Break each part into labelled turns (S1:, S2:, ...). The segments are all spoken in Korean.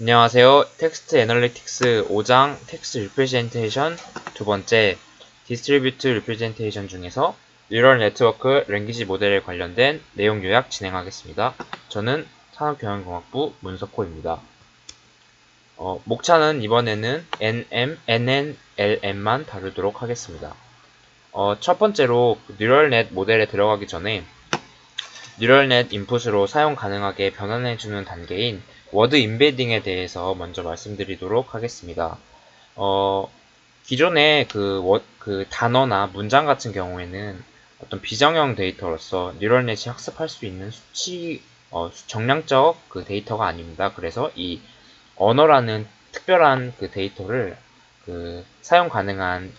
S1: 안녕하세요. 텍스트 애널리틱스 5장 텍스트 리프레젠테이션 두 번째 디스트리뷰트 리프레젠테이션 중에서 뉴럴 네트워크 랭귀지 모델에 관련된 내용 요약 진행하겠습니다. 저는 산업경영공학부 문석호입니다. 목차는 이번에는 NM, NN, LM만 다루도록 하겠습니다. 첫 번째로 뉴럴넷 모델에 들어가기 전에 뉴럴넷 인풋으로 사용 가능하게 변환해주는 단계인 워드 임베딩에 대해서 먼저 말씀드리도록 하겠습니다. 기존의 그 단어나 문장 같은 경우에는 어떤 비정형 데이터로서 뉴럴넷이 학습할 수 있는 정량적 그 데이터가 아닙니다. 그래서 이 언어라는 특별한 그 데이터를 그 사용 가능한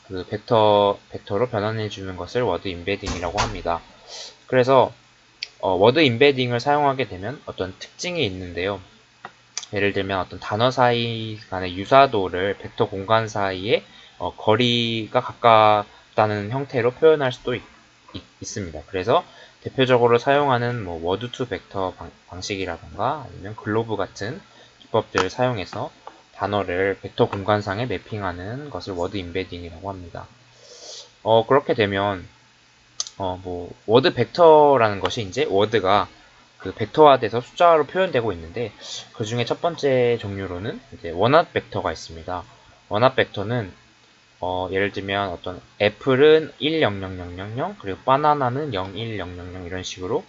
S1: 그 벡터로 변환해 주는 것을 워드 임베딩이라고 합니다. 그래서 워드 임베딩을 사용하게 되면 어떤 특징이 있는데요. 예를 들면 어떤 단어 사이 간의 유사도를 벡터 공간 사이에 거리가 가깝다는 형태로 표현할 수도 있습니다. 그래서 대표적으로 사용하는 뭐 워드 투 벡터 방식이라던가 아니면 글로브 같은 기법들을 사용해서 단어를 벡터 공간상에 매핑하는 것을 워드 임베딩이라고 합니다. 그렇게 되면 워드 벡터라는 것이 이제 워드가 그 벡터화돼서 숫자로 표현되고 있는데 그 중에 첫 번째 종류로는 이제 원합 벡터가 있습니다. 원합 벡터는 예를 들면 어떤 애플은 10000 그리고 바나나는 01000 이런 식으로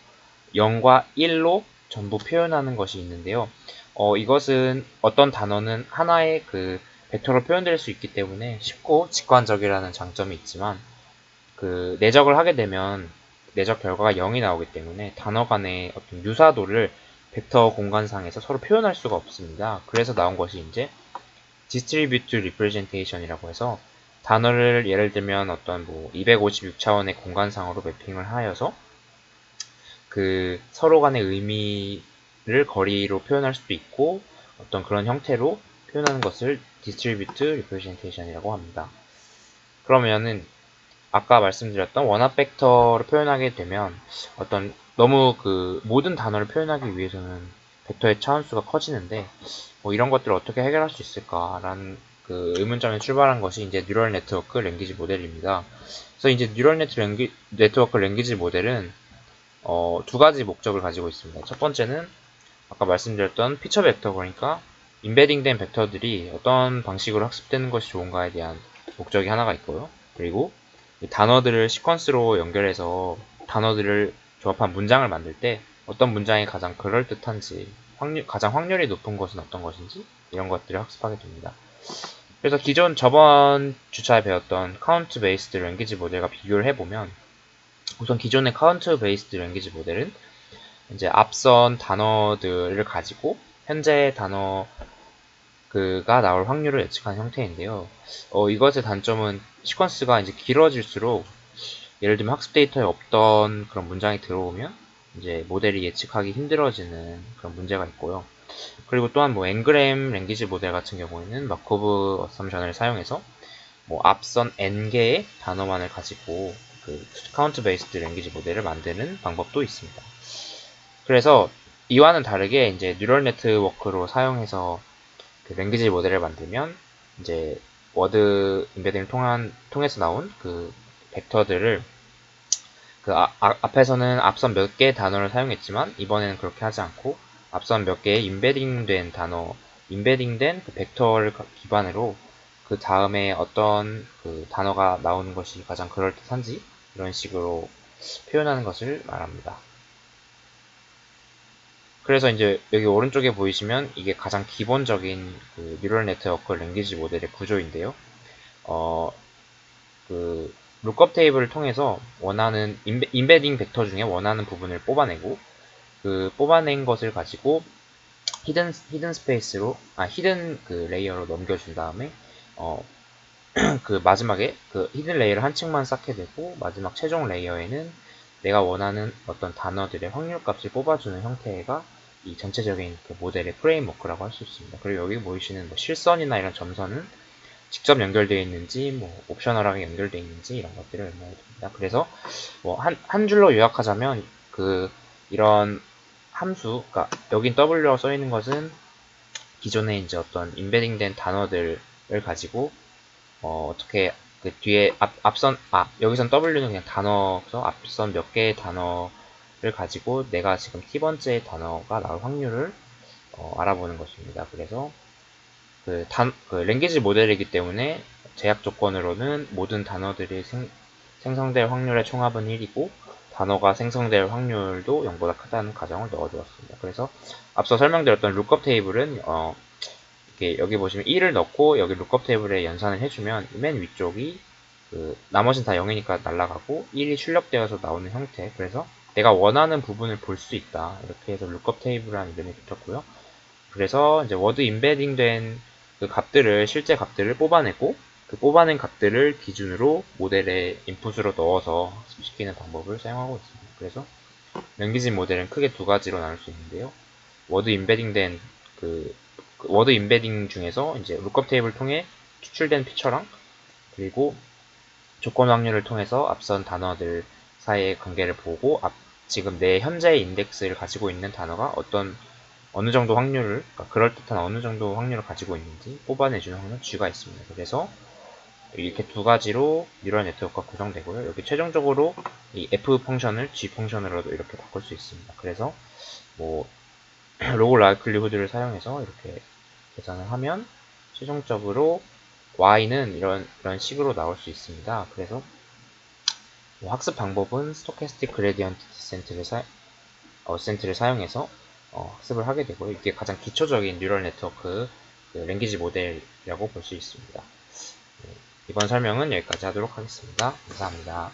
S1: 0과 1로 전부 표현하는 것이 있는데요. 이것은 어떤 단어는 하나의 그 벡터로 표현될 수 있기 때문에 쉽고 직관적이라는 장점이 있지만 그 내적을 하게 되면 내적 결과가 0이 나오기 때문에 단어 간의 어떤 유사도를 벡터 공간상에서 서로 표현할 수가 없습니다. 그래서 나온 것이 이제 디스트리뷰트 리프레젠테이션이라고 해서 단어를 예를 들면 어떤 뭐 256차원의 공간상으로 매핑을 하여서 그 서로 간의 의미를 거리로 표현할 수도 있고 어떤 그런 형태로 표현하는 것을 디스트리뷰트 리프레젠테이션이라고 합니다. 그러면은 아까 말씀드렸던 원합 벡터를 표현하게 되면 어떤 너무 그 모든 단어를 표현하기 위해서는 벡터의 차원수가 커지는데 뭐 이런 것들을 어떻게 해결할 수 있을까라는 그 의문점에 출발한 것이 이제 뉴럴 네트워크 랭귀지 모델입니다. 그래서 이제 뉴럴 네트워크 랭귀지 모델은 두 가지 목적을 가지고 있습니다. 첫 번째는 아까 말씀드렸던 피처 벡터 그러니까 임베딩된 벡터들이 어떤 방식으로 학습되는 것이 좋은가에 대한 목적이 하나가 있고요. 그리고 단어들을 시퀀스로 연결해서 단어들을 조합한 문장을 만들 때 어떤 문장이 가장 그럴듯한지 가장 확률이 높은 것은 어떤 것인지 이런 것들을 학습하게 됩니다. 그래서 기존 저번 주차에 배웠던 카운트 베이스드 랭귀지 모델과 비교를 해보면 우선 기존의 카운트 베이스드 랭귀지 모델은 이제 앞선 단어들을 가지고 현재 단어 그가 나올 확률을 예측한 형태인데요. 이것의 단점은 시퀀스가 이제 길어질수록 예를 들면 학습 데이터에 없던 그런 문장이 들어오면 이제 모델이 예측하기 힘들어지는 그런 문제가 있고요. 그리고 또한 뭐 엔그램 랭귀지 모델 같은 경우에는 마코브 어썸션을 사용해서 뭐 앞선 n개의 단어만을 가지고 그 카운트 베이스드 랭귀지 모델을 만드는 방법도 있습니다. 그래서 이와는 다르게 이제 뉴럴 네트워크로 사용해서 그 랭귀지 모델을 만들면 이제 워드 임베딩을 통해서 나온 그 벡터들을 그 앞에서는 앞선 몇 개의 단어를 사용했지만 이번에는 그렇게 하지 않고 앞선 몇 개의 임베딩된 그 벡터를 기반으로 그 다음에 어떤 그 단어가 나오는 것이 가장 그럴듯한지 이런 식으로 표현하는 것을 말합니다. 그래서 이제 여기 오른쪽에 보이시면 이게 가장 기본적인 그 뉴럴 네트워크 랭귀지 모델의 구조인데요. 어, 그 룩업 테이블을 통해서 원하는 임베딩 벡터 중에 원하는 부분을 뽑아내고 그 뽑아낸 것을 가지고 히든 스페이스로 히든 그 레이어로 넘겨준 다음에 어, 그 마지막에 그 히든 레이어를 한 층만 쌓게 되고 마지막 최종 레이어에는 내가 원하는 어떤 단어들의 확률값을 뽑아주는 형태가 이 전체적인 그 모델의 프레임워크라고 할 수 있습니다. 그리고 여기 보이시는 뭐 실선이나 이런 점선은 직접 연결되어 있는지 뭐 옵셔널하게 연결되어 있는지 이런 것들을 의미해 줍니다. 그래서 뭐 한 줄로 요약하자면 그 이런 함수, 그러니까 여긴 W라고 써 있는 것은 기존에 이제 어떤 임베딩된 단어들을 가지고 어떻게 그 뒤에 앞선 여기선 W는 그냥 단어서 앞선 몇 개의 단어를 가지고 내가 지금 T번째 단어가 나올 확률을 알아보는 것입니다. 그래서 그 랭귀지 모델이기 때문에 제약 조건으로는 모든 단어들이 생성될 확률의 총합은 1이고 단어가 생성될 확률도 0보다 크다는 가정을 넣어주었습니다. 그래서 앞서 설명드렸던 룩업 테이블은 이렇게 여기 보시면 1을 넣고 여기 룩업 테이블에 연산을 해주면 맨 위쪽이 나머지는 다 0이니까 날아가고 1이 출력되어서 나오는 형태. 그래서 내가 원하는 부분을 볼 수 있다. 이렇게 해서 룩업 테이블이라는 이름이 붙었고요. 그래서 이제 워드 임베딩 된 그 값들을 실제 값들을 뽑아내고 그 뽑아낸 값들을 기준으로 모델에 인풋으로 넣어서 학습시키는 방법을 사용하고 있습니다. 그래서 랭귀지 모델은 크게 두 가지로 나눌 수 있는데요. 워드 임베딩 된 워드 임베딩 중에서 이제 룩업 테이블을 통해 추출된 피처랑 그리고 조건 확률을 통해서 앞선 단어들 사이의 관계를 보고 지금 내 현재의 인덱스를 가지고 있는 단어가 어느 정도 확률을, 그러니까 그럴듯한 어느 정도 확률을 가지고 있는지 뽑아내주는 확률 G가 있습니다. 그래서 이렇게 두 가지로 뉴럴 네트워크가 구성되고요. 여기 최종적으로 이 F 펑션을 G 펑션으로도 이렇게 바꿀 수 있습니다. 그래서 뭐 로그 라이클리후드를 사용해서 이렇게 계산을 하면 최종적으로 Y는 이런 식으로 나올 수 있습니다. 그래서 뭐 학습 방법은 스토캐스틱 그레디언트 디센트를 사용해서 학습을 하게 되고요. 이게 가장 기초적인 뉴럴 네트워크 랭귀지 모델이라고 볼 수 있습니다. 이번 설명은 여기까지 하도록 하겠습니다. 감사합니다.